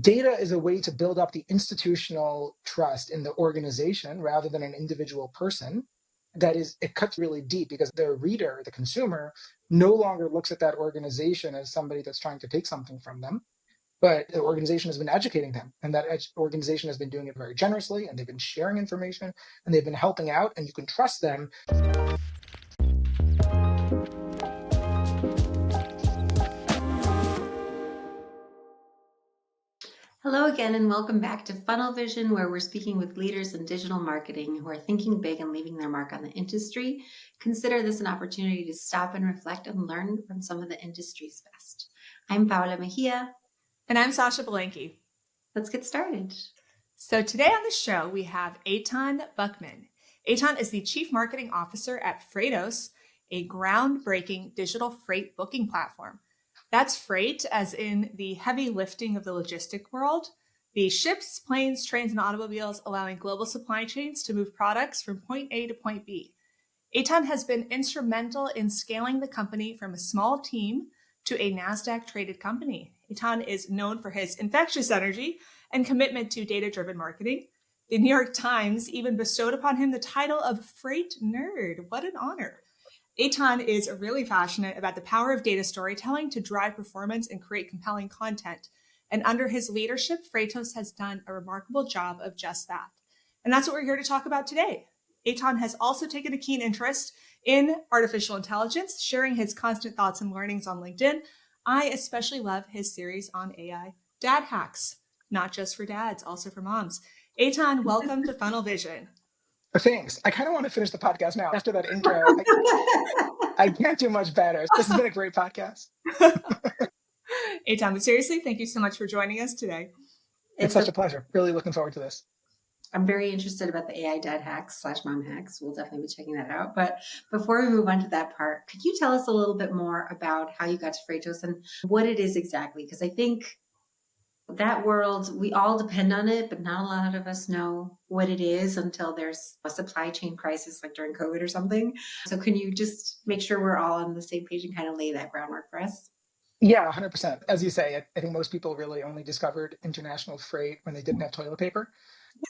data is a way to build up the institutional trust in the organization rather than an individual person. That is, it cuts really deep because the reader, the consumer, no longer looks at that organization as somebody that's trying to take something from them, but the organization has been educating them, and that organization has been doing it very generously, and they've been sharing information, and they've been helping out, and you can trust them. Hello again, and welcome back to Funnel Vision, where we're speaking with leaders in digital marketing who are thinking big and leaving their mark on the industry. Consider this an opportunity to stop and reflect and learn from some of the industry's best. I'm Paola Mejia. And I'm Sasha Belenki. Let's get started. So today on the show, we have Eytan Buchman. Eytan is the Chief Marketing Officer at Freightos, a groundbreaking digital freight booking platform. That's freight, as in the heavy lifting of the logistic world, the ships, planes, trains, and automobiles allowing global supply chains to move products from point A to point B. Eytan has been instrumental in scaling the company from a small team to a NASDAQ-traded company. Eytan is known for his infectious energy and commitment to data-driven marketing. The New York Times even bestowed upon him the title of Freight Nerd. What an honor. Eytan is really passionate about the power of data storytelling to drive performance and create compelling content. And under his leadership, Freightos has done a remarkable job of just that. And that's what we're here to talk about today. Eytan has also taken a keen interest in artificial intelligence, sharing his constant thoughts and learnings on LinkedIn. I especially love his series on AI dad hacks, not just for dads, also for moms. Eytan, welcome to Funnel Vision. Thanks. I kind of want to finish the podcast now. After that intro, I can't do much better. This has been a great podcast. Eytan, but seriously, thank you so much for joining us today. It's such a pleasure. Really looking forward to this. I'm very interested about the AI dad hacks / mom hacks. We'll definitely be checking that out. But before we move on to that part, could you tell us a little bit more about how you got to Freightos and what it is exactly? Because I think that world, we all depend on it, but not a lot of us know what it is until there's a supply chain crisis like during COVID or something. So can you just make sure we're all on the same page and kind of lay that groundwork for us? Yeah, 100%. As you say, I think most people really only discovered international freight when they didn't have toilet paper.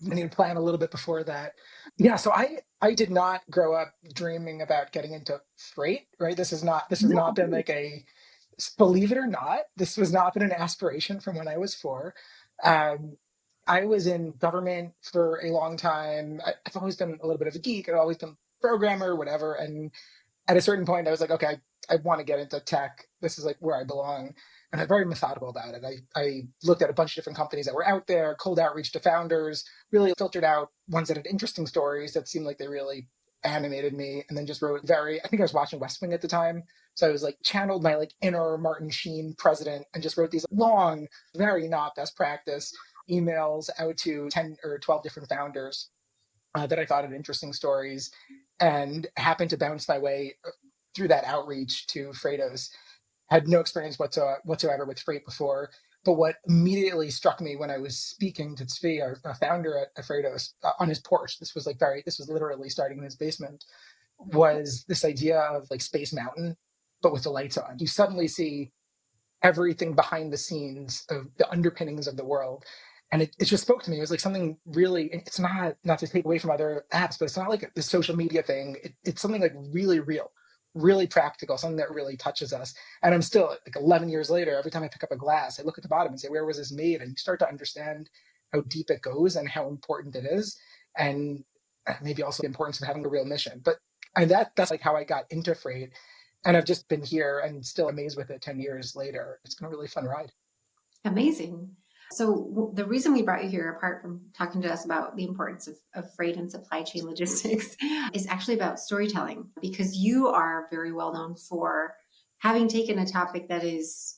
They need to plan a little bit before that. Yeah, so I did not grow up dreaming about getting into freight, right? This has not been like believe it or not, this was not been an aspiration from when I was 4. I was in government for a long time. I've always been a little bit of a geek. I've always been a programmer, whatever. And at a certain point, I was like, okay, I want to get into tech. This is like where I belong. And I'm very methodical about it. I looked at a bunch of different companies that were out there, cold outreach to founders, really filtered out ones that had interesting stories that seemed like they really animated me, and then just wrote I think I was watching West Wing at the time. So I was like channeled my like inner Martin Sheen president and just wrote these long, very not best practice emails out to 10 or 12 different founders that I thought had interesting stories, and happened to bounce my way through that outreach to Freightos. Had no experience whatsoever with freight before. But what immediately struck me when I was speaking to Tzvi, our founder at Freightos, on his porch, this was literally starting in his basement, was this idea of like Space Mountain, but with the lights on. You suddenly see everything behind the scenes of the underpinnings of the world. And it just spoke to me. It was like something really, it's not to take away from other apps, but it's not like the social media thing. It's something like really real, really practical, something that really touches us. And I'm still like 11 years later, every time I pick up a glass, I look at the bottom and say, where was this made? And you start to understand how deep it goes and how important it is. And maybe also the importance of having a real mission. That's like how I got into freight. And I've just been here and still amazed with it 10 years later. It's been a really fun ride. Amazing. So the reason we brought you here, apart from talking to us about the importance of freight and supply chain logistics, is actually about storytelling, because you are very well known for having taken a topic that is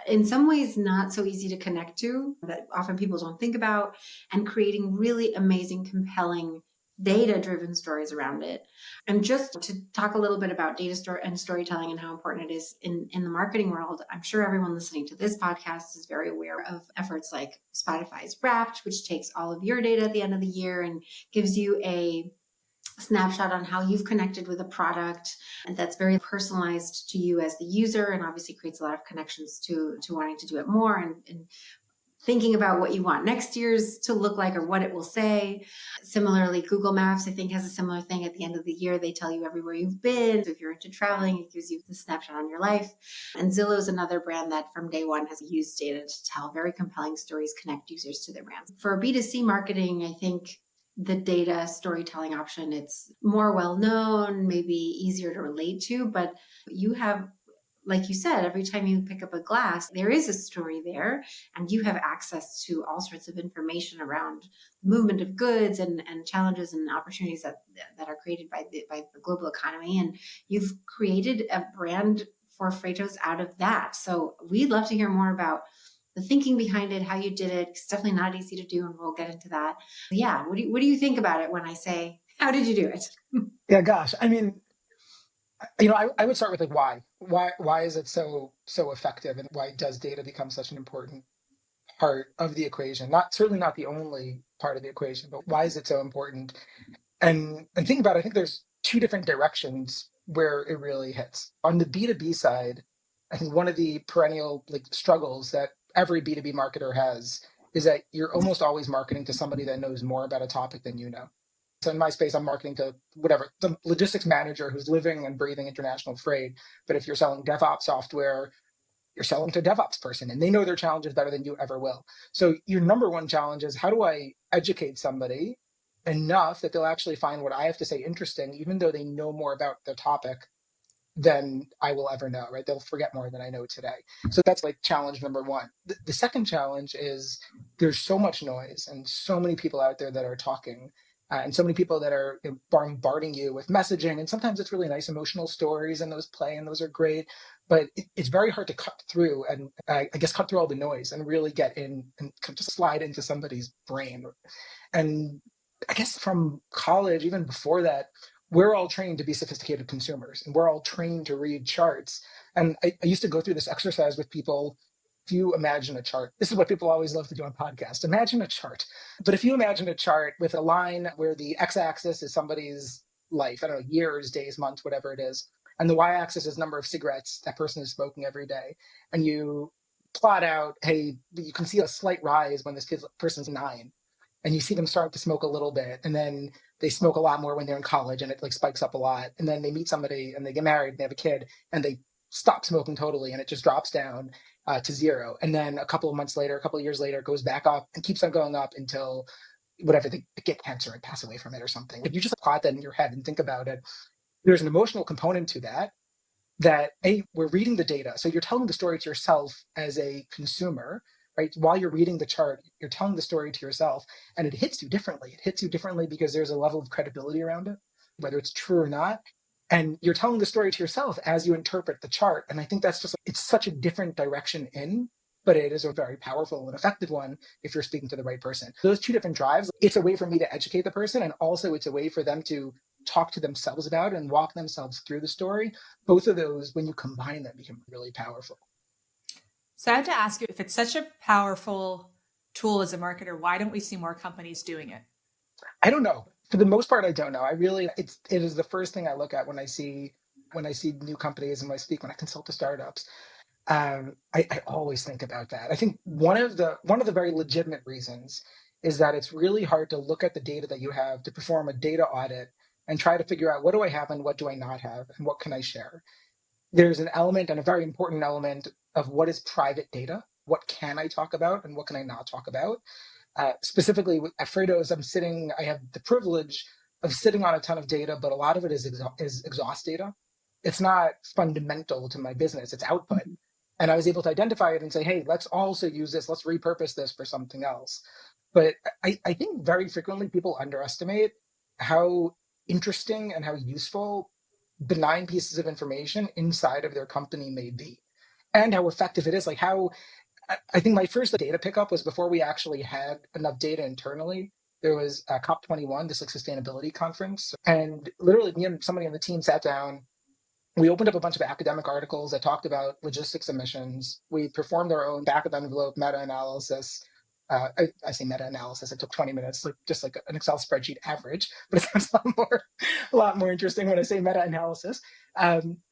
in some ways not so easy to connect to, that often people don't think about, and creating really amazing, compelling data-driven stories around it. And just to talk a little bit about data and storytelling and how important it is in the marketing world, I'm sure everyone listening to this podcast is very aware of efforts like Spotify's Wrapped, which takes all of your data at the end of the year and gives you a snapshot on how you've connected with a product, and that's very personalized to you as the user, and obviously creates a lot of connections to wanting to do it more and thinking about what you want next year's to look like or what it will say. Similarly, Google Maps, I think, has a similar thing. At the end of the year, they tell you everywhere you've been. So if you're into traveling, it gives you the snapshot on your life. And Zillow is another brand that from day one has used data to tell very compelling stories, connect users to their brands. For B2C marketing, I think the data storytelling option, it's more well known, maybe easier to relate to, but you have, like you said, every time you pick up a glass, there is a story there, and you have access to all sorts of information around movement of goods and challenges and opportunities that are created by the global economy. And you've created a brand for Freightos out of that. So we'd love to hear more about the thinking behind it, how you did it. It's definitely not easy to do, and we'll get into that. But yeah, what do you think about it when I say, how did you do it? Yeah, gosh. I mean, I would start with like why is it so effective, and why does data become such an important part of the equation? Certainly not the only part of the equation, but why is it so important? And think about it, I think there's two different directions where it really hits. On the B2B side, I think one of the perennial like struggles that every B2B marketer has is that you're almost always marketing to somebody that knows more about a topic than you know. So in my space, I'm marketing to whatever, the logistics manager who's living and breathing international freight. But if you're selling DevOps software, you're selling to a DevOps person, and they know their challenges better than you ever will. So your number one challenge is, how do I educate somebody enough that they'll actually find what I have to say interesting, even though they know more about the topic than I will ever know, right? They'll forget more than I know today. So that's like challenge number one. The second challenge is there's so much noise and so many people out there that are talking, and so many people that are bombarding you with messaging. And sometimes it's really nice emotional stories, and those play, and those are great. But it's very hard to cut through, and I guess cut through all the noise and really get in and just slide into somebody's brain. And I guess from college, even before that, we're all trained to be sophisticated consumers, and we're all trained to read charts. And I used to go through this exercise with people. If you imagine a chart, this is what people always love to do on podcasts. Imagine a chart. But if you imagine a chart with a line where the x-axis is somebody's life, I don't know, years, days, months, whatever it is, and the y-axis is number of cigarettes that person is smoking every day, and you plot out, hey, you can see a slight rise when this person's 9, and you see them start to smoke a little bit, and then they smoke a lot more when they're in college, and it like spikes up a lot, and then they meet somebody and they get married and they have a kid, and they stop smoking totally, and it just drops down to 0. And then a couple of months later, a couple of years later, it goes back up and keeps on going up until whatever, they get cancer and pass away from it or something. If you just plot that in your head and think about it, there's an emotional component to that, we're reading the data. So you're telling the story to yourself as a consumer, right? While you're reading the chart, you're telling the story to yourself, and it hits you differently. It hits you differently because there's a level of credibility around it, whether it's true or not. And you're telling the story to yourself as you interpret the chart. And I think it's such a different direction but it is a very powerful and effective one if you're speaking to the right person. Those two different drives, it's a way for me to educate the person, and also it's a way for them to talk to themselves about it and walk themselves through the story. Both of those, when you combine them, become really powerful. So I have to ask you, if it's such a powerful tool as a marketer, why don't we see more companies doing it? I don't know. For the most part, I don't know. It is the first thing I look at when I see new companies, and when I consult to startups. I always think about that. I think one of the very legitimate reasons is that it's really hard to look at the data that you have to perform a data audit and try to figure out, what do I have and what do I not have, and what can I share. There's an element, and a very important element, of what is private data. What can I talk about and what can I not talk about? Specifically at Freightos, I have the privilege of sitting on a ton of data, but a lot of it is exhaust data. It's not fundamental to my business, it's output. And I was able to identify it and say, hey, let's also use this, let's repurpose this for something else. But I think very frequently people underestimate how interesting and how useful benign pieces of information inside of their company may be, and how effective it is. Like, how I think my first data pickup was before we actually had enough data internally. There was a COP21, this like sustainability conference, and literally me and somebody on the team sat down. We opened up a bunch of academic articles that talked about logistics emissions. We performed our own back of the envelope meta-analysis. I say meta-analysis. It took 20 minutes, like just like an Excel spreadsheet average, but it sounds a lot more interesting when I say meta-analysis.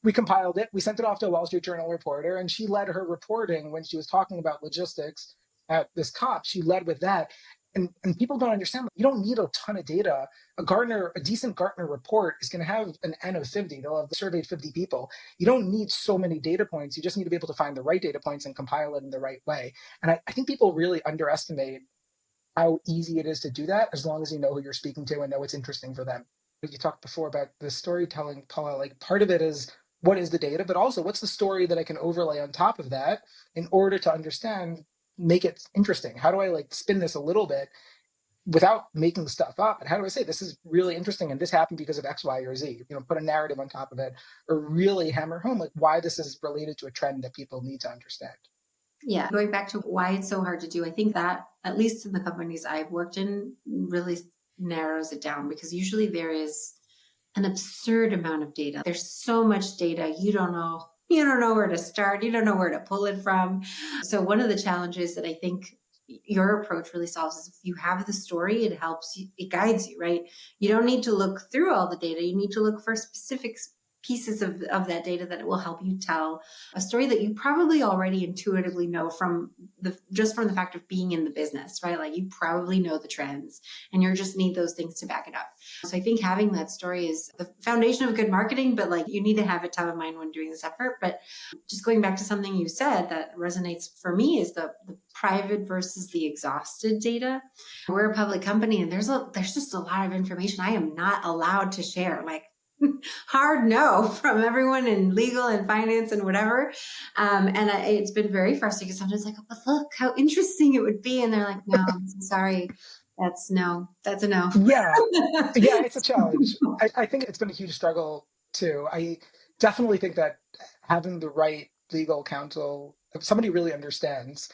We compiled it. We sent it off to a Wall Street Journal reporter, and she led her reporting when she was talking about logistics at this COP, she led with that. And people don't understand, you don't need a ton of data. A decent Gartner report is going to have an N of 50. They'll have surveyed 50 people. You don't need so many data points. You just need to be able to find the right data points and compile it in the right way. And I think people really underestimate how easy it is to do that as long as you know who you're speaking to and know what's interesting for them. You talked before about the storytelling, Paula, like part of it is what is the data, but also what's the story that I can overlay on top of that in order to understand, make it interesting. How do I like spin this a little bit without making stuff up? And how do I say this is really interesting and this happened because of X, Y, or Z? Put a narrative on top of it or really hammer home like why this is related to a trend that people need to understand. Yeah, going back to why it's so hard to do, I think that, at least in the companies I've worked in, really narrows it down, because usually there is an absurd amount of data. There's so much data, you don't know where to start, you don't know where to pull it from. So one of the challenges that I think your approach really solves is if you have the story, it helps you, it guides you, right? You don't need to look through all the data. You need to look for specific pieces of that data that it will help you tell a story that you probably already intuitively know from the fact of being in the business, right? Like you probably know the trends and you just need those things to back it up. So I think having that story is the foundation of good marketing, but like you need to have it top of mind when doing this effort. But just going back to something you said that resonates for me is the private versus the exhausted data. We're a public company and there's just a lot of information I am not allowed to share. Like hard no from everyone in legal and finance and whatever. It's been very frustrating because sometimes like, but look how interesting it would be. And they're like, no, I'm sorry. That's a no. Yeah, it's a challenge. I think it's been a huge struggle too. I definitely think that having the right legal counsel, somebody who really understands,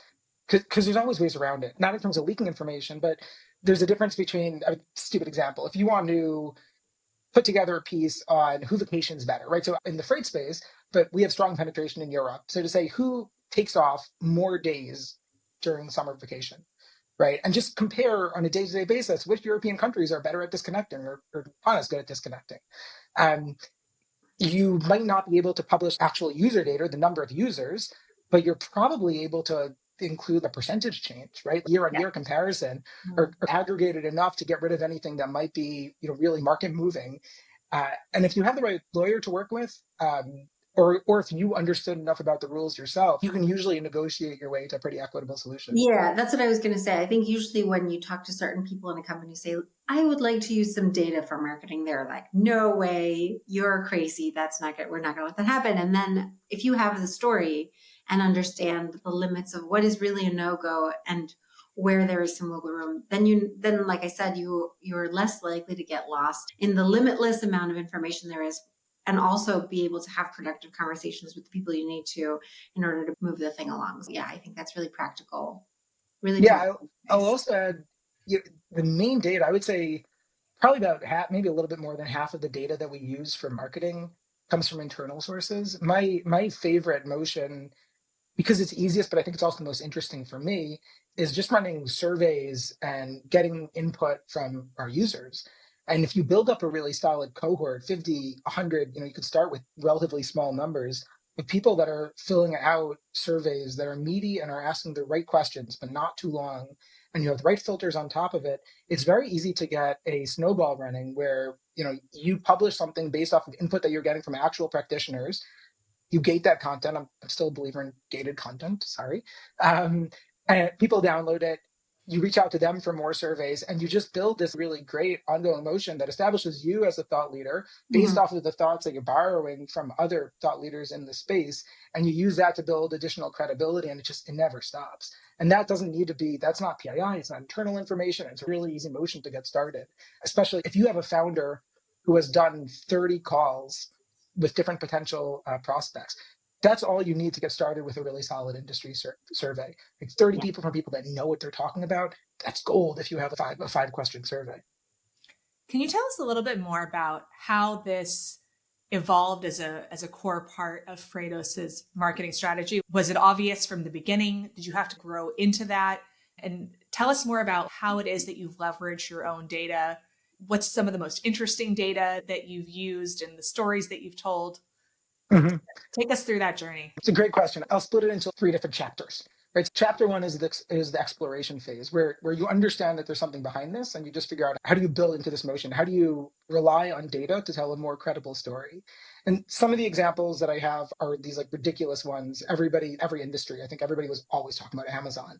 because there's always ways around it, not in terms of leaking information, but there's a difference between a stupid example. If you want to put together a piece on who vacations better, right? So in the freight space, but we have strong penetration in Europe. So to say who takes off more days during summer vacation, right? And just compare on a day-to-day basis which European countries are better at disconnecting or not as good at disconnecting. Um, you might not be able to publish actual user data, the number of users, but you're probably able to include the percentage change, right? Year on year comparison, or aggregated enough to get rid of anything that might be, really market moving. And if you have the right lawyer to work with, or if you understood enough about the rules yourself, you can usually negotiate your way to a pretty equitable solution. Yeah, that's what I was going to say. I think usually when you talk to certain people in a company, say, I would like to use some data for marketing. They're like, no way, you're crazy. That's not good. We're not going to let that happen. And then if you have the story and understand the limits of what is really a no-go and where there is some wiggle room, then like I said, you're less likely to get lost in the limitless amount of information there is, and also be able to have productive conversations with the people you need to in order to move the thing along. So yeah, I think that's really practical. Really practical. I'll also add the main data, I would say probably about half, maybe a little bit more than half of the data that we use for marketing comes from internal sources. My favorite motion, because it's easiest, but I think it's also the most interesting for me, is just running surveys and getting input from our users. And if you build up a really solid cohort, 50, 100, you could start with relatively small numbers of people that are filling out surveys that are meaty and are asking the right questions, but not too long. And you have the right filters on top of it. It's very easy to get a snowball running where, you publish something based off of input that you're getting from actual practitioners. You gate that content. I'm still a believer in gated content. Sorry. And people download it. You reach out to them for more surveys, and you just build this really great ongoing motion that establishes you as a thought leader based off of the thoughts that you're borrowing from other thought leaders in the space. And you use that to build additional credibility, and it never stops. And that doesn't need to be, that's not PII, it's not internal information. It's a really easy motion to get started, especially if you have a founder who has done 30 calls with different potential prospects. That's all you need to get started with a really solid industry survey. Like 30 people from people that know what they're talking about. That's gold if you have a five question survey. Can you tell us a little bit more about how this evolved as a core part of Freightos' marketing strategy? Was it obvious from the beginning? Did you have to grow into that? And tell us more about how it is that you've leveraged your own data. What's some of the most interesting data that you've used and the stories that you've told? Take us through that journey. It's a great question. I'll split it into 3 different chapters. Right. So chapter one is the exploration phase where you understand that there's something behind this and you just figure out how do you build into this motion? How do you rely on data to tell a more credible story? And some of the examples that I have are these like ridiculous ones. Every industry, I think everybody was always talking about Amazon.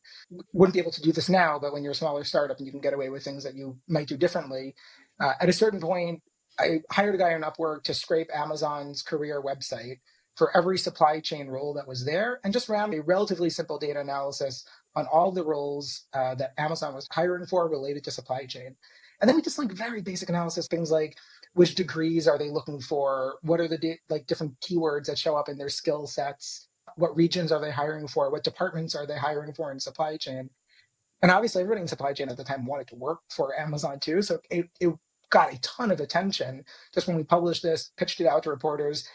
Wouldn't be able to do this now, but when you're a smaller startup and you can get away with things that you might do differently, at a certain point, I hired a guy on Upwork to scrape Amazon's career website for every supply chain role that was there and just ran a relatively simple data analysis on all the roles that Amazon was hiring for related to supply chain. And then we just like very basic analysis, things like which degrees are they looking for? What are the like different keywords that show up in their skill sets? What regions are they hiring for? What departments are they hiring for in supply chain? And obviously everybody in supply chain at the time wanted to work for Amazon too. So it got a ton of attention just when we published this, pitched it out to reporters.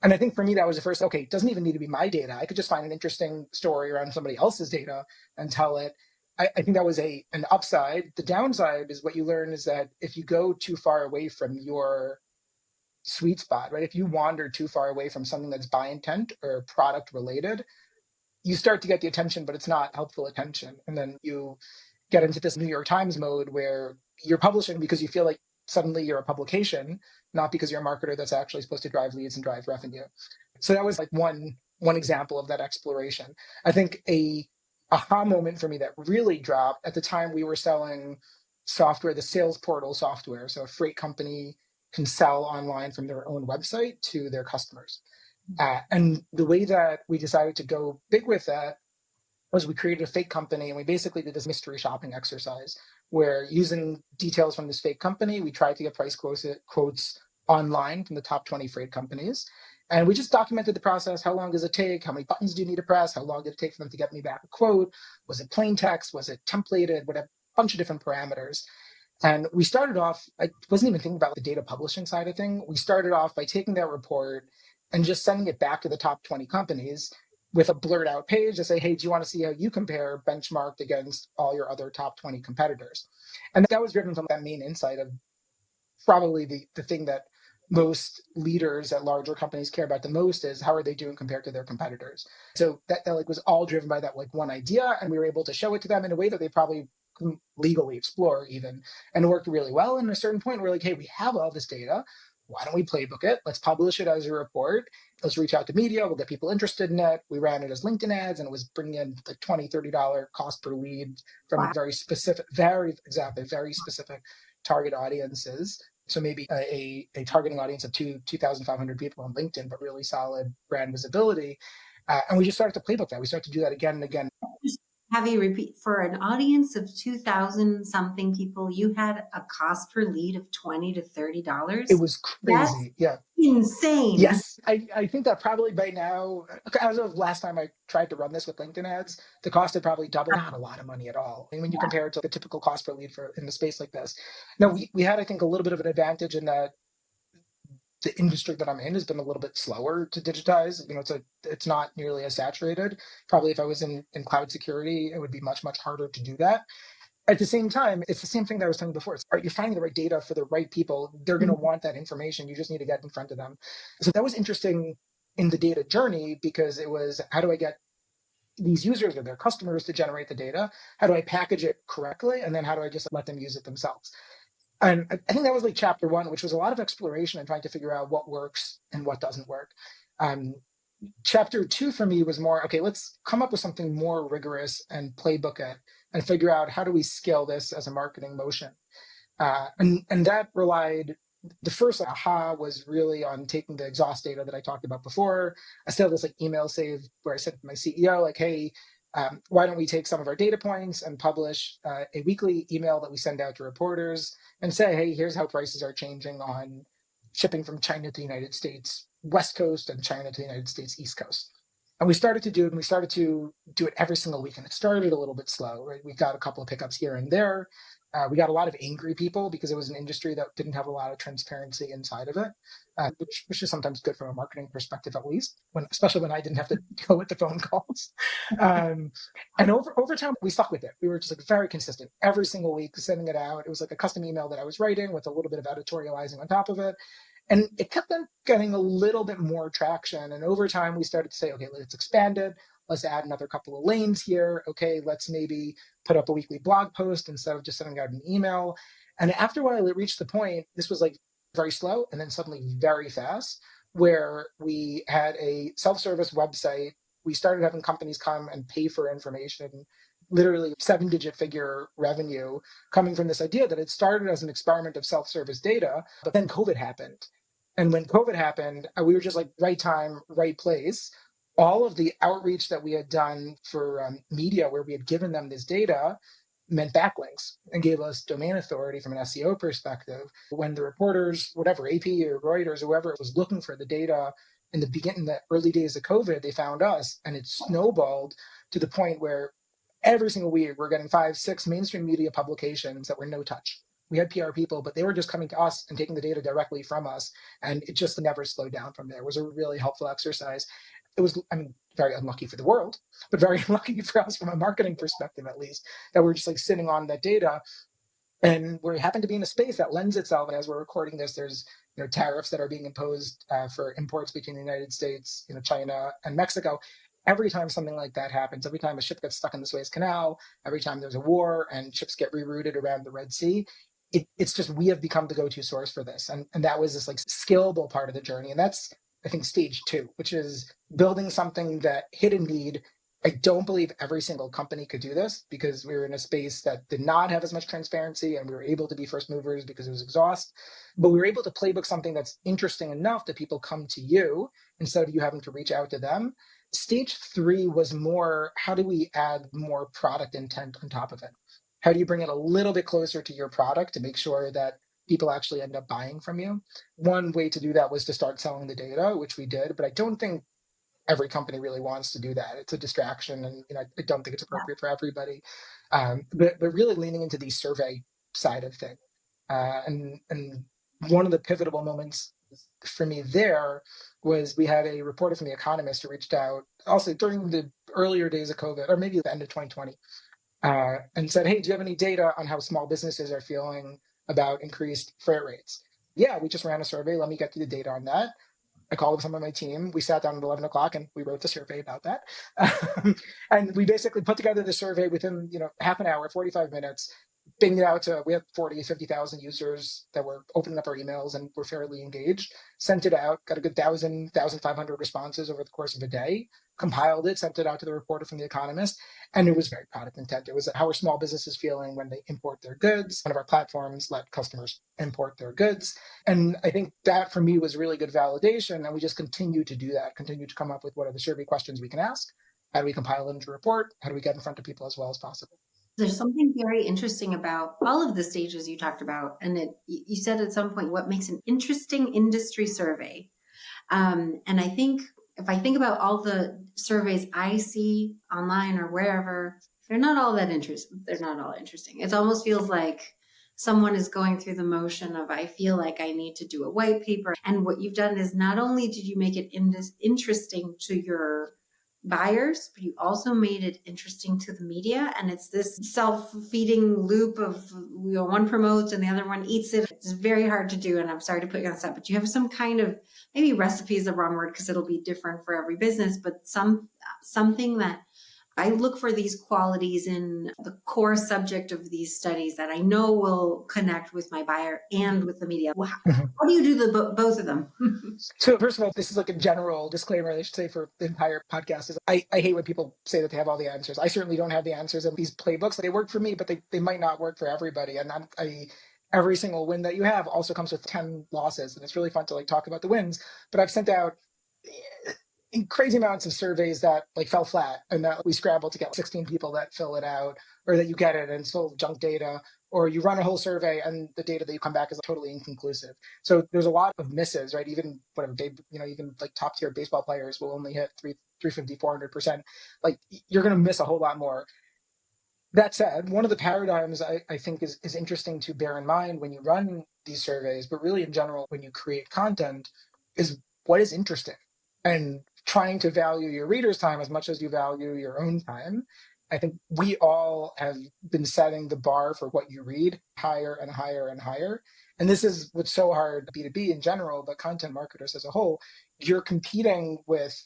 And I think for me, that was the first, okay, it doesn't even need to be my data. I could just find an interesting story around somebody else's data and tell it. I think that was an upside. The downside is what you learn is that if you go too far away from your sweet spot, right? If you wander too far away from something that's by intent or product related, you start to get the attention, but it's not helpful attention. And then you get into this New York Times mode where you're publishing because you feel like suddenly you're a publication, not because you're a marketer that's actually supposed to drive leads and drive revenue. So that was like one example of that exploration. I think a aha moment for me that really dropped at the time we were selling software, the sales portal software. So a freight company can sell online from their own website to their customers. And the way that we decided to go big with that was we created a fake company and we basically did this mystery shopping exercise where using details from this fake company, we tried to get price quotes online from the top 20 freight companies. And we just documented the process. How long does it take? How many buttons do you need to press? How long did it take for them to get me back a quote? Was it plain text? Was it templated? Whatever, a bunch of different parameters. And we started off, I wasn't even thinking about the data publishing side of thing. We started off by taking that report and just sending it back to the top 20 companies with a blurred out page to say, hey, do you want to see how you compare benchmarked against all your other top 20 competitors? And that was driven from that main insight of probably the thing that most leaders at larger companies care about the most is how are they doing compared to their competitors. So that like was all driven by that like one idea, and we were able to show it to them in a way that they probably couldn't legally explore even, and it worked really well. And at a certain point we're like, hey, we have all this data, why don't we playbook it? Let's publish it as a report. Let's reach out to media. We'll get people interested in it. We ran it as LinkedIn ads, and it was bringing in like $20-$30 cost per lead from Wow. very specific, very specific target audiences. So maybe a targeting audience of 2,500 people on LinkedIn, but really solid brand visibility. And we just started to playbook that. We started to do that again and again. Have you repeat for an audience of 2,000 something people, you had a cost per lead of $20 to $30? It was That's crazy. Yeah. insane. Yes. I think that probably by now, as of last time I tried to run this with LinkedIn ads, the cost had probably doubled. Not a lot of money at all. And when you compare it to the typical cost per lead for in a space like this. No, we had, I think, a little bit of an advantage in that the industry that I'm in has been a little bit slower to digitize. You know, it's not nearly as saturated. Probably if I was in cloud security, it would be much harder to do that. At the same time, it's the same thing that I was telling before. You're finding the right data for the right people. They're going to want that information. You just need to get in front of them. So that was interesting in the data journey because it was, how do I get these users or their customers to generate the data? How do I package it correctly? And then how do I just let them use it themselves? And I think that was like chapter one, which was a lot of exploration and trying to figure out what works and what doesn't work. Chapter two for me was more, okay, let's come up with something more rigorous and playbook it and figure out how do we scale this as a marketing motion. And that relied, the first aha was really on taking the exhaust data that I talked about before. I still have this like email saved where I said to my CEO, like, hey, why don't we take some of our data points and publish a weekly email that we send out to reporters and say, hey, here's how prices are changing on shipping from China to the United States West Coast and China to the United States East Coast. And we started to do it, and we started to do it every single week. And it started a little bit slow, right? We got a couple of pickups here and there. We got a lot of angry people because it was an industry that didn't have a lot of transparency inside of it, which is sometimes good from a marketing perspective, at least, especially when I didn't have to deal with the phone calls. And over time, we stuck with it. We were just like very consistent every single week, sending it out. It was like a custom email that I was writing with a little bit of editorializing on top of it. And it kept on getting a little bit more traction. And over time, we started to say, okay, let's expand it. Let's add another couple of lanes here. Okay, let's maybe put up a weekly blog post instead of just sending out an email. And after a while, it reached the point, this was like very slow and then suddenly very fast, where we had a self-service website. We started having companies come and pay for information, literally 7-digit figure revenue coming from this idea that it started as an experiment of self-service data, but then COVID happened. And when COVID happened, we were just like right time, right place. All of the outreach that we had done for media, where we had given them this data, meant backlinks and gave us domain authority from an SEO perspective. When the reporters, whatever, AP or Reuters, whoever was looking for the data in the early days of COVID, they found us, and it snowballed to the point where every single week we're getting 5-6 mainstream media publications that were no touch. We had PR people, but they were just coming to us and taking the data directly from us. And it just never slowed down from there. It was a really helpful exercise. It was, I mean, very unlucky for the world, but very lucky for us from a marketing perspective, at least, that we're just like sitting on that data. And we happen to be in a space that lends itself. And as we're recording this, there's tariffs that are being imposed for imports between the United States, China, and Mexico. Every time something like that happens, every time a ship gets stuck in the Suez Canal, every time there's a war and ships get rerouted around the Red Sea, it's just we have become the go-to source for this. And that was this like scalable part of the journey. And that's, I think, stage 2, which is building something that hit a need. I don't believe every single company could do this because we were in a space that did not have as much transparency, and we were able to be first movers because it was exhaust. But we were able to playbook something that's interesting enough that people come to you instead of you having to reach out to them. Stage 3 was more, how do we add more product intent on top of it? How do you bring it a little bit closer to your product to make sure that people actually end up buying from you? One way to do that was to start selling the data, which we did, but I don't think every company really wants to do that. It's a distraction, and I don't think it's appropriate for everybody. But really leaning into the survey side of things, and one of the pivotal moments for me there was we had a reporter from The Economist who reached out also during the earlier days of COVID, or maybe the end of 2020, and said, "Hey, do you have any data on how small businesses are feeling about increased freight rates?" Yeah, we just ran a survey. Let me get you the data on that. I called some of my team. We sat down at 11 o'clock and we wrote the survey about that. And we basically put together the survey within, half an hour, 45 minutes, binged it out to, we had 40, 50,000 users that were opening up our emails and were fairly engaged, sent it out, got a good 1,500 responses over the course of a day, compiled it, sent it out to the reporter from The Economist. And it was very product intent. It was how are small businesses feeling when they import their goods? One of our platforms let customers import their goods. And I think that for me was really good validation. And we just continue to do that, continue to come up with what are the survey questions we can ask. How do we compile it into a report? How do we get in front of people as well as possible? There's something very interesting about all of the stages you talked about. And you said at some point, what makes an interesting industry survey? And I think if I think about all the surveys I see online or wherever, they're not all that interesting. They're not all interesting. It almost feels like someone is going through the motion of, I feel like I need to do a white paper. And what you've done is not only did you make it interesting to your buyers, but you also made it interesting to the media. And it's this self-feeding loop of one promotes and the other one eats it. It's very hard to do. And I'm sorry to put you on the spot, but you have some kind of, maybe recipe is the wrong word because it'll be different for every business, but something that I look for these qualities in the core subject of these studies that I know will connect with my buyer and with the media. How do you do both of them? So first of all, this is like a general disclaimer I should say for the entire podcast is I hate when people say that they have all the answers. I certainly don't have the answers in these playbooks. They work for me, but they might not work for everybody. And every single win that you have also comes with 10 losses. And it's really fun to like talk about the wins. But I've sent out crazy amounts of surveys that like fell flat and that we scrambled to get 16 people that fill it out, or that you get it and it's full of junk data, or you run a whole survey and the data that you come back is totally inconclusive. So there's a lot of misses, right? Even whatever, even like top tier baseball players will only hit 350, 400%. Like you're going to miss a whole lot more. That said, one of the paradigms I think is interesting to bear in mind when you run these surveys, but really in general, when you create content, is what is interesting, and trying to value your reader's time as much as you value your own time. I think we all have been setting the bar for what you read higher and higher and higher. And this is what's so hard B2B in general, but content marketers as a whole. You're competing with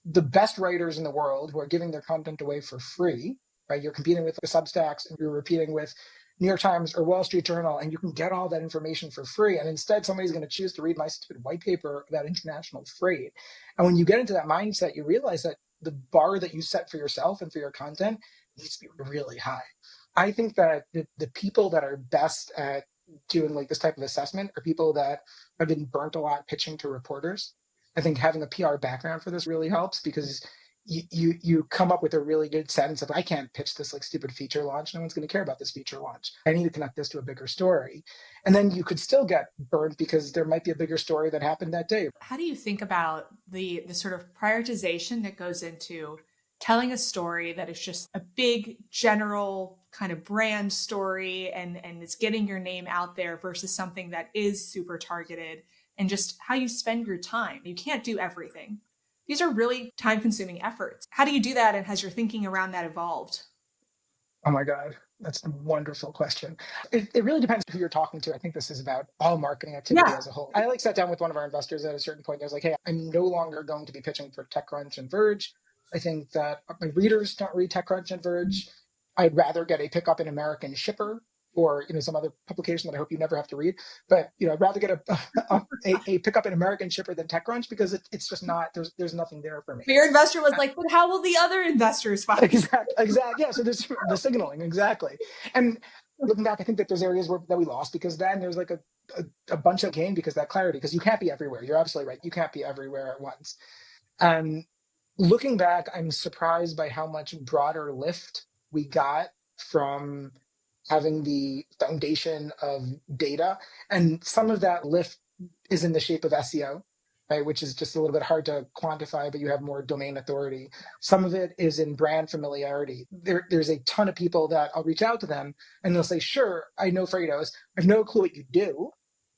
the best writers in the world who are giving their content away for free, right? You're competing with the Substacks and you're repeating with New York Times or Wall Street Journal, and you can get all that information for free. And instead, somebody's going to choose to read my stupid white paper about international freight. And when you get into that mindset, you realize that the bar that you set for yourself and for your content needs to be really high. I think that the people that are best at doing like this type of assessment are people that have been burnt a lot pitching to reporters. I think having a PR background for this really helps because you come up with a really good sense of, I can't pitch this like stupid feature launch. No one's going to care about this feature launch. I need to connect this to a bigger story. And then you could still get burnt because there might be a bigger story that happened that day. How do you think about the sort of prioritization that goes into telling a story that is just a big general kind of brand story and it's getting your name out there versus something that is super targeted, and just how you spend your time? You can't do everything. These are really time consuming efforts. How do you do that? And has your thinking around that evolved? Oh my God, that's a wonderful question. It really depends who you're talking to. I think this is about all marketing activity Yeah. as a whole. I like sat down with one of our investors at a certain point. I was like, hey, I'm no longer going to be pitching for TechCrunch and Verge. I think that my readers don't read TechCrunch and Verge. I'd rather get a pickup in American Shipper or some other publication that I hope you never have to read. But I'd rather get a pickup in American Shipper than TechCrunch because it's just not there's nothing there for me. Your investor was like, but how will the other investors find you? Exactly. Yeah. So there's the signaling. Exactly. And looking back, I think that there's areas that we lost because then there's like a bunch of gain because that clarity, because you can't be everywhere. You're absolutely right. You can't be everywhere at once. And looking back, I'm surprised by how much broader lift we got from having the foundation of data. And some of that lift is in the shape of SEO, right? Which is just a little bit hard to quantify, but you have more domain authority. Some of it is in brand familiarity. There's a ton of people that I'll reach out to them and they'll say, sure, I know Freightos. I have no clue what you do,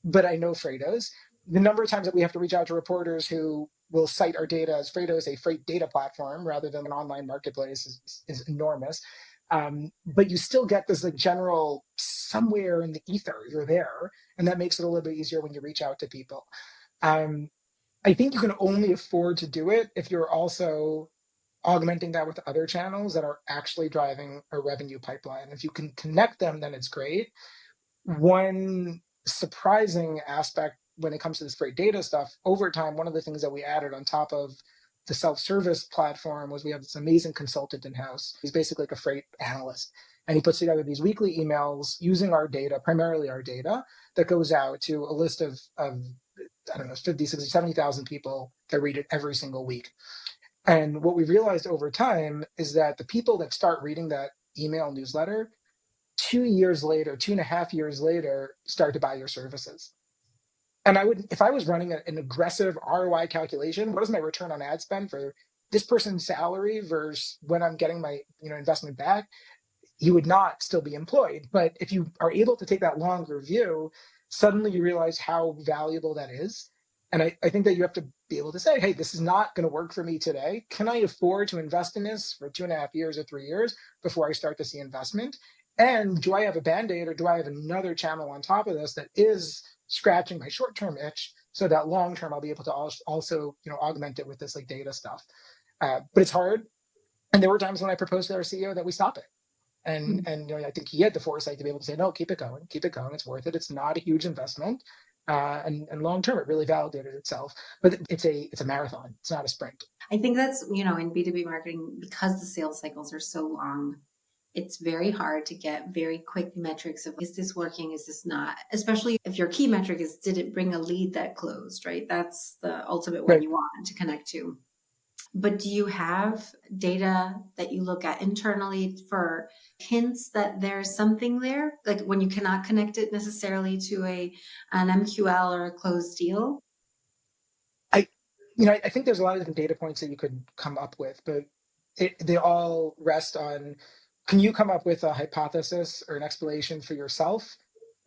but I know Freightos. The number of times that we have to reach out to reporters who will cite our data as Freightos, a freight data platform rather than an online marketplace, is enormous. But you still get this like general somewhere in the ether, you're there. And that makes it a little bit easier when you reach out to people. I think you can only afford to do it if you're also augmenting that with other channels that are actually driving a revenue pipeline. If you can connect them, then it's great. One surprising aspect when it comes to this freight data stuff, over time, one of the things that we added on top of the self-service platform was we have this amazing consultant in-house. He's basically like a freight analyst. And he puts together these weekly emails using our data, primarily our data, that goes out to a list of I don't know, 50, 60, 70,000 people that read it every single week. And what we realized over time is that the people that start reading that email newsletter 2 years later, 2.5 years later, start to buy your services. And if I was running an aggressive ROI calculation, what is my return on ad spend for this person's salary versus when I'm getting my investment back? You would not still be employed. But if you are able to take that longer view, suddenly you realize how valuable that is. And I think that you have to be able to say, hey, this is not going to work for me today. Can I afford to invest in this for 2.5 years or 3 years before I start to see investment? And do I have a Band-Aid or do I have another channel on top of this that is scratching my short-term itch so that long-term I'll be able to also augment it with this like data stuff. But it's hard. And there were times when I proposed to our CEO that we stop it. And I think he had the foresight to be able to say, no, keep it going. It's worth it. It's not a huge investment. And long term, it really validated itself. But it's a marathon. It's not a sprint. I think that's, in B2B marketing, because the sales cycles are so long, it's very hard to get very quick metrics of, is this working? Is this not? Especially if your key metric is, did it bring a lead that closed, right? That's the ultimate one you want to connect to. But do you have data that you look at internally for hints that there's something there? Like when you cannot connect it necessarily to an MQL or a closed deal? I think there's a lot of different data points that you could come up with, but they all rest on, can you come up with a hypothesis or an explanation for yourself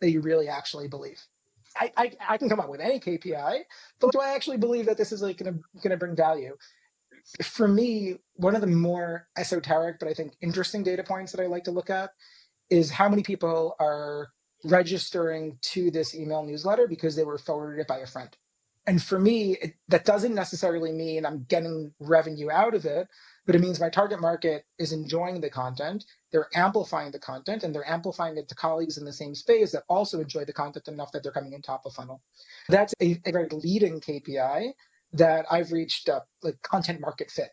that you really actually believe? I can come up with any KPI, but do I actually believe that this is like going to bring value? For me, one of the more esoteric, but I think interesting data points that I like to look at is how many people are registering to this email newsletter because they were forwarded it by a friend. And for me, that doesn't necessarily mean I'm getting revenue out of it, but it means my target market is enjoying the content. They're amplifying the content, and they're amplifying it to colleagues in the same space that also enjoy the content enough that they're coming in top of funnel. That's a very leading KPI that I've reached like content market fit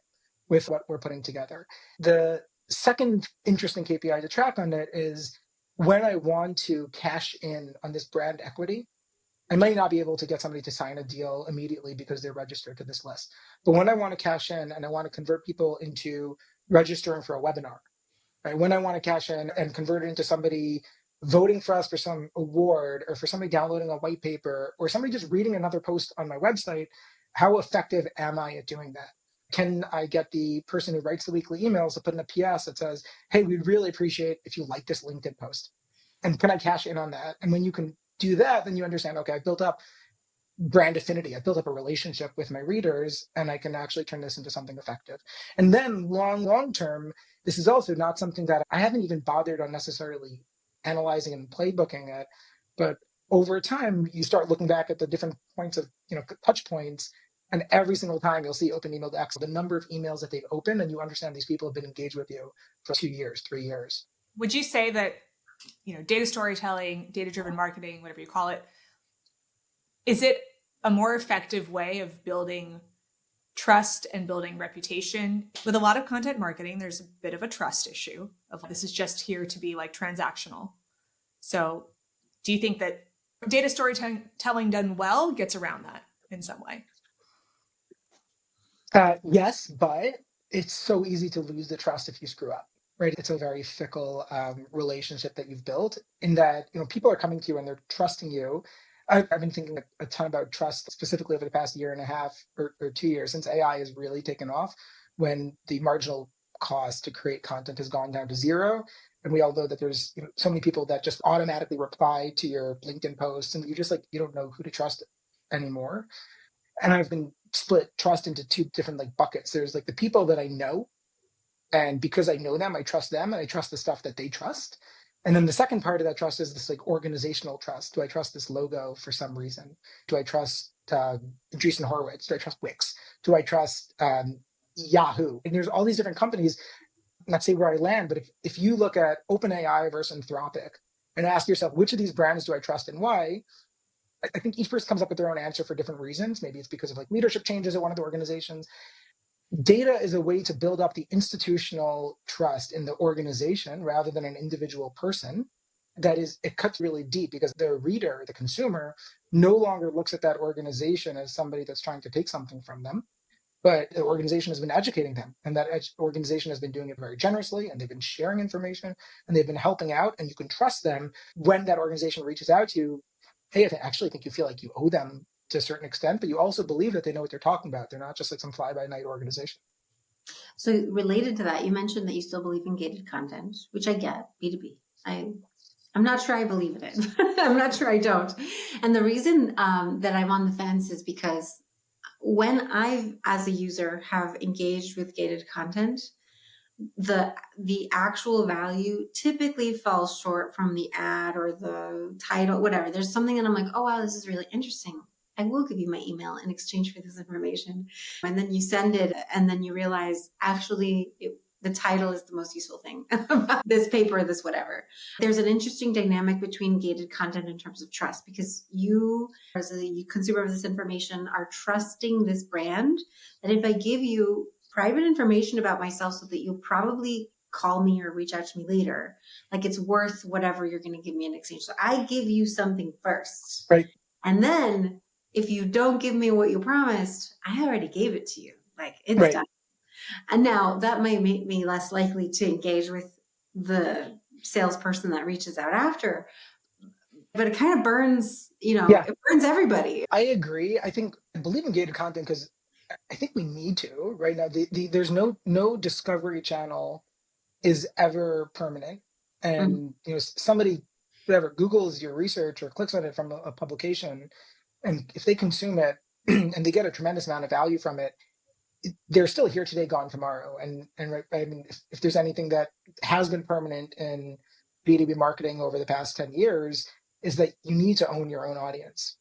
with what we're putting together. The second interesting KPI to track on it is when I want to cash in on this brand equity. I might not be able to get somebody to sign a deal immediately because they're registered to this list. But when I want to cash in and I want to convert people into registering for a webinar, right? When I want to cash in and convert it into somebody voting for us for some award, or for somebody downloading a white paper, or somebody just reading another post on my website, how effective am I at doing that? Can I get the person who writes the weekly emails to put in a PS that says, hey, we'd really appreciate if you like this LinkedIn post? And can I cash in on that? And when you can do that, then you understand, okay, I built up brand affinity. I built up a relationship with my readers, and I can actually turn this into something effective. And then long term, this is also not something that I haven't even bothered on necessarily analyzing and playbooking it. But over time, you start looking back at the different points of, touch points. And every single time you'll see open email to X, the number of emails that they've opened, and you understand these people have been engaged with you for 2 years, 3 years. Would you say that, data storytelling, data-driven marketing, whatever you call it, is it a more effective way of building trust and building reputation? With a lot of content marketing, there's a bit of a trust issue of this is just here to be like transactional. So do you think that data storytelling done well gets around that in some way? Yes, but it's so easy to lose the trust if you screw up, right? It's a very fickle relationship that you've built, in that, people are coming to you and they're trusting you. I've been thinking a ton about trust, specifically over the past year and a half or 2 years, since AI has really taken off, when the marginal cost to create content has gone down to zero. And we all know that there's so many people that just automatically reply to your LinkedIn posts, and you don't know who to trust anymore. And I've been split trust into two different buckets. There's the people that I know, and because I know them, I trust them, and I trust the stuff that they trust. And then the second part of that trust is this organizational trust. Do I trust this logo for some reason? Do I trust Andreessen Horowitz? Do I trust Wix? Do I trust Yahoo? And there's all these different companies. Not say where I land, but if you look at OpenAI versus Anthropic and ask yourself, which of these brands do I trust and why? I think each person comes up with their own answer for different reasons. Maybe it's because of leadership changes at one of the organizations. Data is a way to build up the institutional trust in the organization rather than an individual person. It cuts really deep, because the reader, the consumer, no longer looks at that organization as somebody that's trying to take something from them, but the organization has been educating them, and that organization has been doing it very generously, and they've been sharing information, and they've been helping out, and you can trust them when that organization reaches out to you. Hey, I actually think you feel like you owe them to a certain extent, but you also believe that they know what they're talking about. They're not just some fly-by-night organization. So related to that, you mentioned that you still believe in gated content, which I get, B2B. I'm not sure I believe in it. I'm not sure I don't. And the reason that I'm on the fence is because when I, as a user, have engaged with gated content, the actual value typically falls short from the ad or the title, whatever. There's something that I'm like, oh, wow, this is really interesting. I will give you my email in exchange for this information. And then you send it, and then you realize actually the title is the most useful thing about this paper, this whatever. There's an interesting dynamic between gated content in terms of trust, because you, as a consumer of this information, are trusting this brand that if I give you private information about myself so that you'll probably call me or reach out to me later, it's worth whatever you're going to give me in exchange. So I give you something first. Right. And then if you don't give me what you promised, I already gave it to you. It's right. done. And now that might make me less likely to engage with the salesperson that reaches out after. But it kind of burns, It burns everybody. I agree. I believe in gated content because I think we need to right now. There's no discovery channel is ever permanent. And somebody, whatever, Googles your research or clicks on it from a publication, and if they consume it and they get a tremendous amount of value from it, they're still here today, gone tomorrow. And right, I mean, if there's anything that has been permanent in B2B marketing over the past 10 years, is that you need to own your own audience.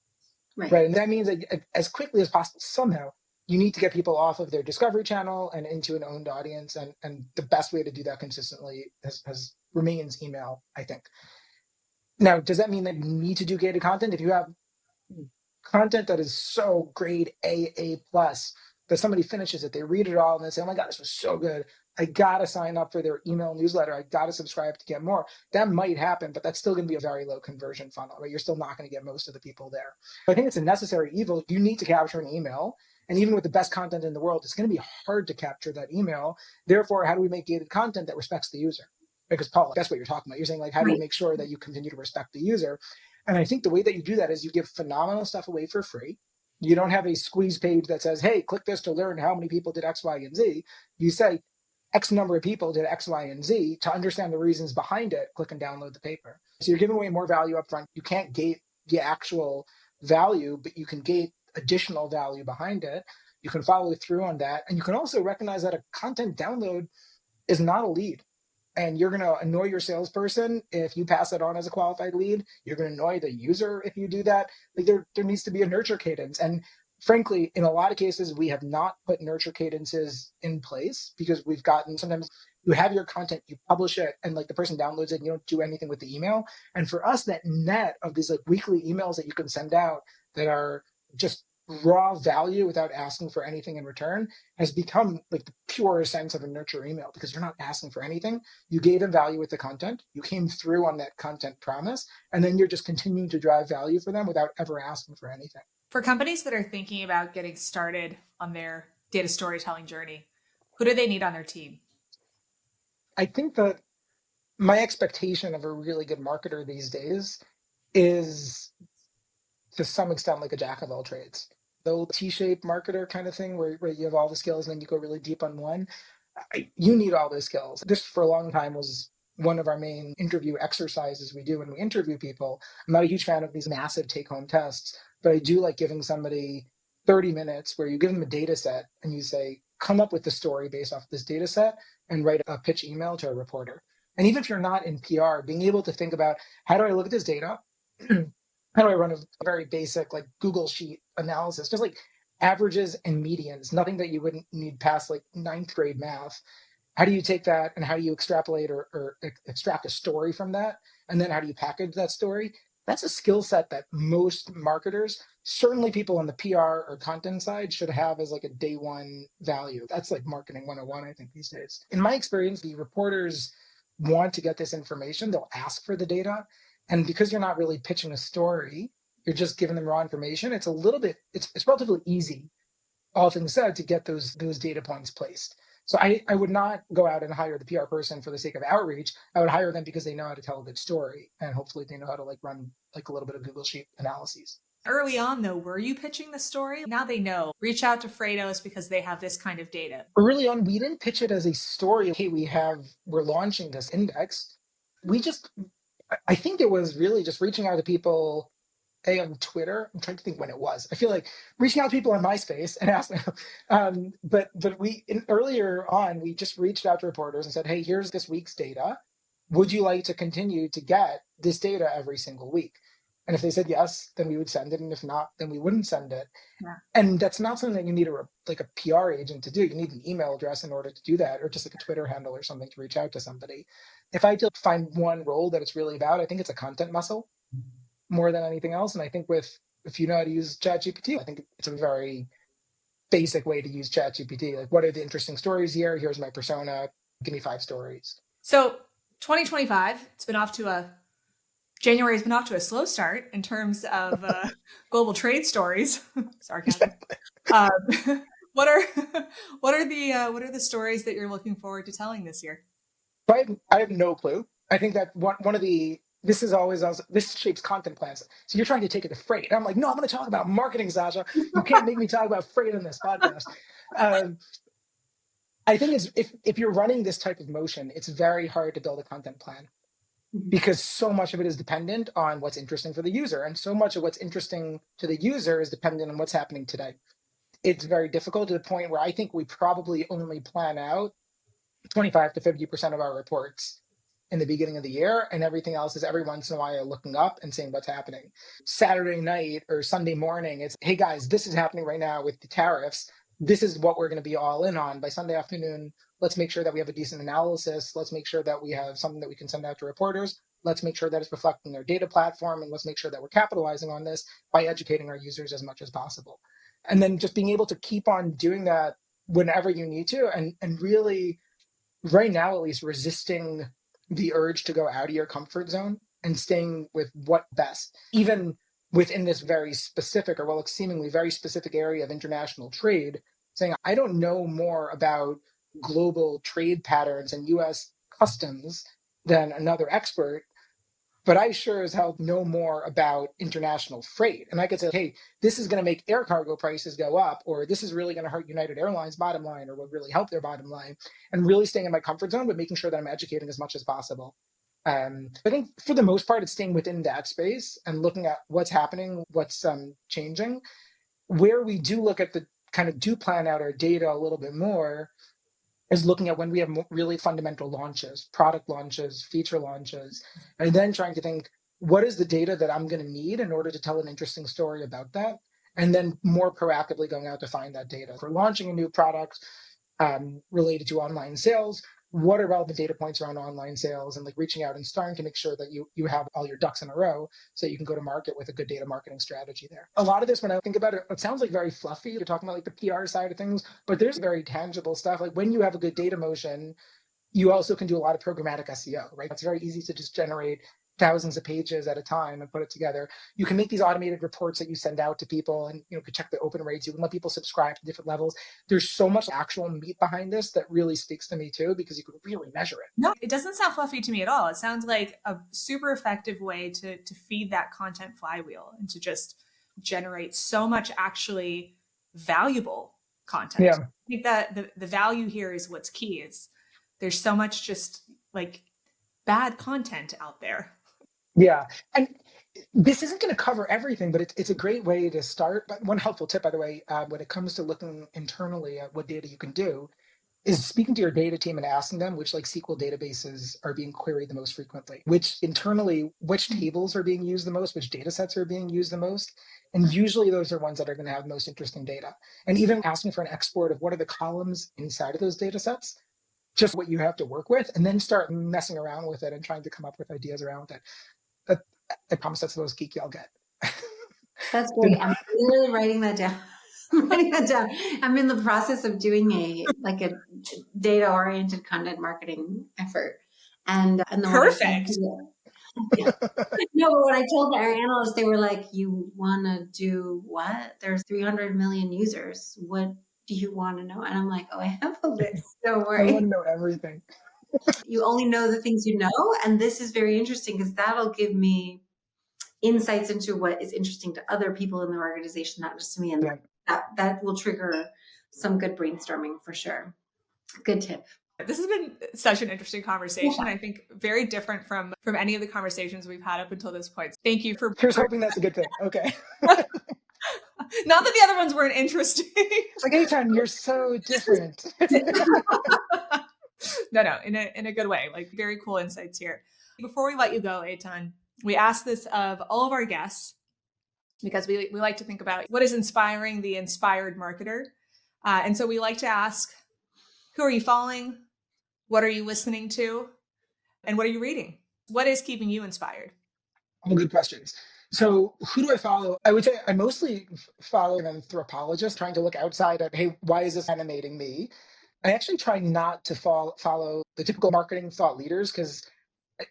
right? And that means that as quickly as possible, somehow you need to get people off of their discovery channel and into an owned audience. And the best way to do that consistently remains email, I think. Now, does that mean that you need to do gated content? If you have content that is so grade A plus that somebody finishes it, they read it all and they say, oh my God, this was so good. I got to sign up for their email newsletter. I got to subscribe to get more. That might happen, but that's still going to be a very low conversion funnel, right? You're still not going to get most of the people there. But I think it's a necessary evil. You need to capture an email. And even with the best content in the world, it's going to be hard to capture that email. Therefore, how do we make gated content that respects the user? Because Paul, that's what you're talking about. You're saying, like, how do you make sure that you continue to respect the user? And I think the way that you do that is you give phenomenal stuff away for free. You don't have a squeeze page that says, hey, click this to learn how many people did X, Y, and Z. You say X number of people did X, Y, and Z. To understand the reasons behind it, click and download the paper. So you're giving away more value up front. You can't gate the actual value, but you can gate additional value behind it. You can follow through on that. And you can also recognize that a content download is not a lead. And you're going to annoy your salesperson if you pass it on as a qualified lead. You're going to annoy the user if you do that. Like there needs to be a nurture cadence. And frankly, in a lot of cases, we have not put nurture cadences in place because we've gotten, sometimes you have your content, you publish it, and like the person downloads it and you don't do anything with the email. And for us, that net of these like weekly emails that you can send out that are just raw value without asking for anything in return has become like the pure sense of a nurture email because you're not asking for anything. You gave them value with the content. You came through on that content promise, and then you're just continuing to drive value for them without ever asking for anything. For companies that are thinking about getting started on their data storytelling journey, who do they need on their team? I think that my expectation of a really good marketer these days is to some extent like a jack of all trades. The old T-shaped marketer kind of thing where you have all the skills and then you go really deep on one. You need all those skills. This for a long time was one of our main interview exercises we do when we interview people. I'm not a huge fan of these massive take-home tests, but I do like giving somebody 30 minutes where you give them a data set and you say, come up with the story based off this data set and write a pitch email to a reporter. And even if you're not in PR, being able to think about how do I look at this data? How do I run a very basic like Google sheet analysis, just like averages and medians, nothing that you wouldn't need past like ninth grade math. How do you take that and how do you extrapolate or extract a story from that? And then how do you package that story? That's a skill set that most marketers, certainly people on the PR or content side, should have as like a day one value. That's like marketing 101, I think, these days. In my experience, the reporters want to get this information. They'll ask for the data. And because you're not really pitching a story, you're just giving them raw information. It's a little bit, it's relatively easy, all things said, to get those data points placed. So I would not go out and hire the PR person for the sake of outreach. I would hire them because they know how to tell a good story, and hopefully they know how to like run like a little bit of Google Sheet analyses. Early on, though, were you pitching the story? Now they know. Reach out to Freightos because they have this kind of data. Early on, we didn't pitch it as a story. Hey, we're launching this index. I think it was really just reaching out to people on Twitter. I'm trying to think when it was. I feel like reaching out to people on MySpace and asking. But earlier on, we just reached out to reporters and said, "Hey, here's this week's data. Would you like to continue to get this data every single week?" And if they said yes, then we would send it, and if not, then we wouldn't send it. Yeah. And that's not something that you need a PR agent to do. You need an email address in order to do that, or just like a Twitter handle or something to reach out to somebody. If I had to find one role that it's really about, I think it's a content muscle more than anything else. And I think if you know how to use ChatGPT, I think it's a very basic way to use ChatGPT. Like, what are the interesting stories here? Here's my persona. Give me 5 stories. So 2025, January has been off to a slow start in terms of global trade stories. Sarcasm. What are the stories that you're looking forward to telling this year? I have no clue. I think that one of the this shapes content plans. So you're trying to take it to freight. And I'm like, no, I'm going to talk about marketing, Sasha. You can't make me talk about freight in this podcast. I think if you're running this type of motion, it's very hard to build a content plan because so much of it is dependent on what's interesting for the user. And so much of what's interesting to the user is dependent on what's happening today. It's very difficult to the point where I think we probably only plan out 25 to 50% of our reports in the beginning of the year, and everything else is every once in a while looking up and seeing what's happening. Saturday night or Sunday morning, it's, hey guys, this is happening right now with the tariffs. This is what we're going to be all in on. By Sunday afternoon, let's make sure that we have a decent analysis. Let's make sure that we have something that we can send out to reporters. Let's make sure that it's reflecting their data platform, and let's make sure that we're capitalizing on this by educating our users as much as possible. And then just being able to keep on doing that whenever you need to, and really, right now at least, resisting the urge to go out of your comfort zone and staying with what best, even within this very specific, or well, seemingly very specific area of international trade, saying, I don't know more about global trade patterns and US customs than another expert, but I sure as hell know more about international freight. And I could say, hey, this is going to make air cargo prices go up, or this is really going to hurt United Airlines' bottom line, or will really help their bottom line, and really staying in my comfort zone, but making sure that I'm educating as much as possible. I think for the most part, it's staying within that space and looking at what's happening, what's changing. Where we do look at the kind of do plan out our data a little bit more is looking at when we have really fundamental launches, product launches, feature launches, and then trying to think, what is the data that I'm going to need in order to tell an interesting story about that? And then more proactively going out to find that data. If we're launching a new product related to online sales, what are relevant data points around online sales, and like reaching out and starting to make sure that you have all your ducks in a row so you can go to market with a good data marketing strategy there. A lot of this, when I think about it, it sounds like very fluffy. You're talking about like the PR side of things, but there's very tangible stuff. Like when you have a good data motion, you also can do a lot of programmatic SEO, right? It's very easy to just generate thousands of pages at a time and put it together. You can make these automated reports that you send out to people, and you can check the open rates. You can let people subscribe to different levels. There's so much actual meat behind this that really speaks to me too, because you can really measure it. No, it doesn't sound fluffy to me at all. It sounds like a super effective way to feed that content flywheel and to just generate so much actually valuable content. Yeah. I think that the value here is what's key. Is there's so much just like bad content out there. Yeah. And this isn't going to cover everything, but it's a great way to start. But one helpful tip, by the way, when it comes to looking internally at what data you can do, is speaking to your data team and asking them which like SQL databases are being queried the most frequently, which internally, which tables are being used the most, which data sets are being used the most. And usually those are ones that are going to have the most interesting data. And even asking for an export of what are the columns inside of those data sets, just what you have to work with, and then start messing around with it and trying to come up with ideas around it. That, I promise that's the most geeky I'll get. That's great. I'm really writing that down. I'm writing that down. I'm in the process of doing a data-oriented content marketing effort. And the Perfect. Yeah. No, but when I told our analysts, they were like, you want to do what? There's 300 million users. What do you want to know? And I'm like, oh, I have a list. Don't I worry. want to know everything. You only know the things you know. And this is very interesting because that'll give me insights into what is interesting to other people in the organization, not just to me. And Yeah. that will trigger some good brainstorming for sure. Good tip. This has been such an interesting conversation. Yeah. I think very different from any of the conversations we've had up until this point. Thank you for. Here's hoping that's a good thing. Okay. Not that the other ones weren't interesting. It's like, Eytan, you're so different. No, in a good way. Like very cool insights here. Before we let you go, Eytan, we ask this of all of our guests because we like to think about what is inspiring the inspired marketer. And so we like to ask, who are you following? What are you listening to? And what are you reading? What is keeping you inspired? All good questions. So who do I follow? I would say I mostly follow an anthropologist, trying to look outside at, hey, why is this animating me? I actually try not to follow the typical marketing thought leaders, because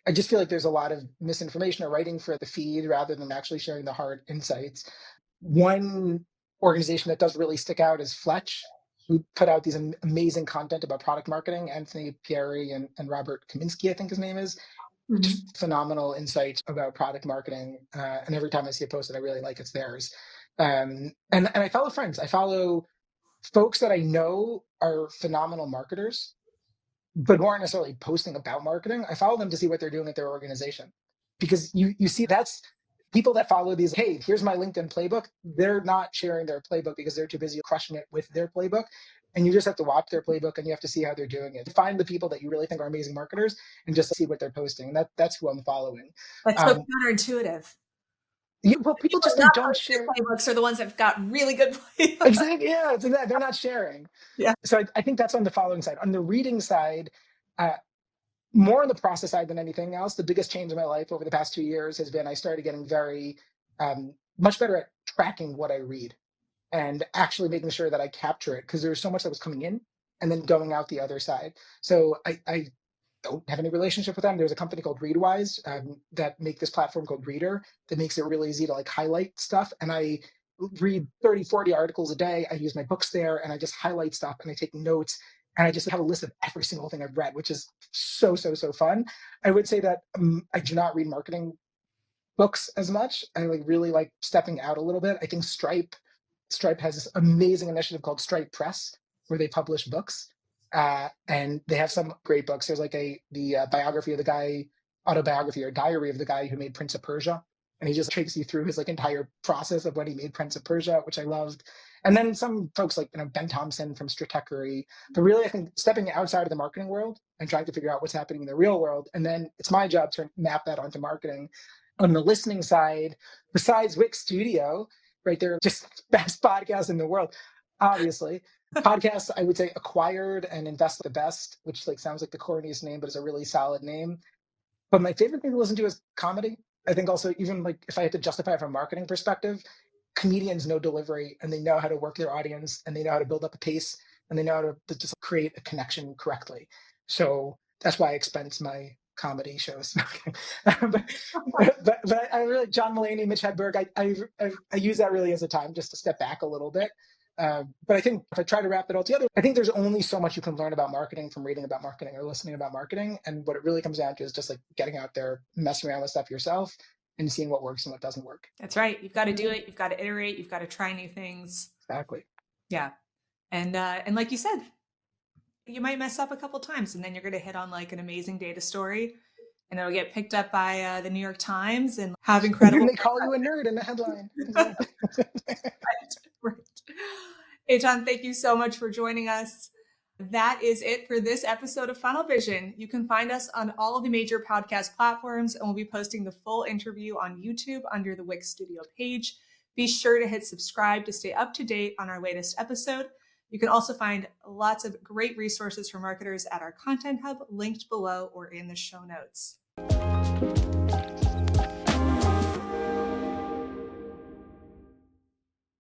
I just feel like there's a lot of misinformation or writing for the feed rather than actually sharing the hard insights. One organization that does really stick out is Fletch, who put out these amazing content about product marketing. Anthony Pieri and Robert Kaminsky, I think his name is. Just phenomenal insights about product marketing. And every time I see it posted, I really like it's theirs. And I follow friends. I follow folks that I know are phenomenal marketers, but who aren't necessarily posting about marketing. I follow them to see what they're doing at their organization, because you see that's people that follow these, hey, here's my LinkedIn playbook. They're not sharing their playbook because they're too busy crushing it with their playbook. and you just have to watch their playbook and you have to see how they're doing it. Find the people that you really think are amazing marketers and just see what they're posting. And that's who I'm following. That's so counterintuitive. Yeah, well, people People just not don't posting share. playbooks are the ones that've got really good playbooks. Exactly. Yeah, it's exactly. They're not sharing. Yeah. So I think that's on the following side. On the reading side, uh, more on the process side than anything else, the biggest change in my life over the past 2 years has been I started getting very much better at tracking what I read and actually making sure that I capture it, because there was so much that was coming in and then going out the other side. So I don't have any relationship with them. There's a company called Readwise that make this platform called Reader that makes it really easy to like highlight stuff. And I read 30, 40 articles a day. I use my books there and I just highlight stuff and I take notes and I just have a list of every single thing I've read, which is so fun. I would say that I do not read marketing books as much. I really like stepping out a little bit. I think Stripe has this amazing initiative called Stripe Press, where they publish books, and they have some great books. There's like the biography of the guy, autobiography or diary of the guy who made Prince of Persia, and he just takes you through his like entire process of when he made Prince of Persia, which I loved. And then some folks like Ben Thompson from Stratechery. But really, I think stepping outside of the marketing world and trying to figure out what's happening in the real world, and then it's my job to map that onto marketing. On the listening side, besides Wix Studio, right, they're just best podcasts in the world, obviously. Podcasts, I would say, acquired and invest the best, which like sounds like the corniest name, but is a really solid name. But my favorite thing to listen to is comedy. I think also, even like if I had to justify it from a marketing perspective, comedians know delivery and they know how to work their audience and they know how to build up a pace and they know how to just create a connection correctly. So that's why I expense my comedy shows. but I really, John Mulaney, Mitch Hedberg, I use that really as a time just to step back a little bit. But I think if I try to wrap it all together, I think there's only so much you can learn about marketing from reading about marketing or listening about marketing. And what it really comes down to is just like getting out there, messing around with stuff yourself and seeing what works and what doesn't work. That's right. You've got to do it. You've got to iterate. You've got to try new things. Exactly. Yeah. And like you said, you might mess up a couple times and then you're going to hit on like an amazing data story and it'll get picked up by the New York Times and have incredible. And they call you a nerd in the headline. Right. Eytan, thank you so much for joining us. That is it for this episode of Funnel Vision. You can find us on all of the major podcast platforms, and we'll be posting the full interview on YouTube under the Wix Studio page. Be sure to hit subscribe to stay up to date on our latest episode. You can also find lots of great resources for marketers at our content hub linked below or in the show notes.